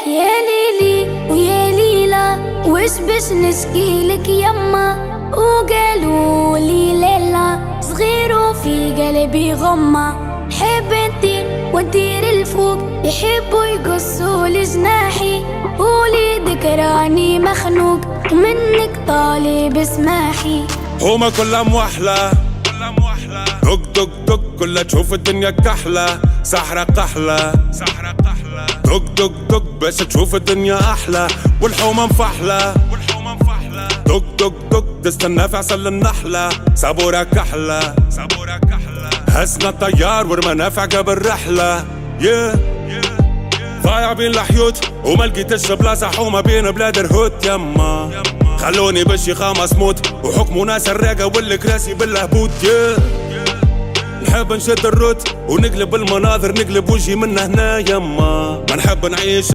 يا ليلي ويا ليلى وش باش نشكيلك يما، وقالوا لي ليلى صغير وفي قلبي غمة. حب نطير وندير الفوق، يحبوا يقصوا لجناحي، وليدك راني مخنوق منك طالب اسماحي. هما كلهم وحلة دق دق دق كلها تشوف الدنيا كحلة، سحرة قحلة دق دق دق باش تشوف الدنيا أحلى، والحومة مفحلة دق دق دق تستنى في عسل النحلة، صبورة كحلة هزنا الطيار ورمانا في عقب الرحلة. ضايع بين الحيوت وما لقيتش بلاصة حومة بين بلاد الهوت يما، خلوني بالشيخة مسموت وحكموا ناس الراقة والكراسي بالهبوط. نحب نشد الروت ونقلب المناظر، نقلب وجهي من هنا يما، ما نحب نعيش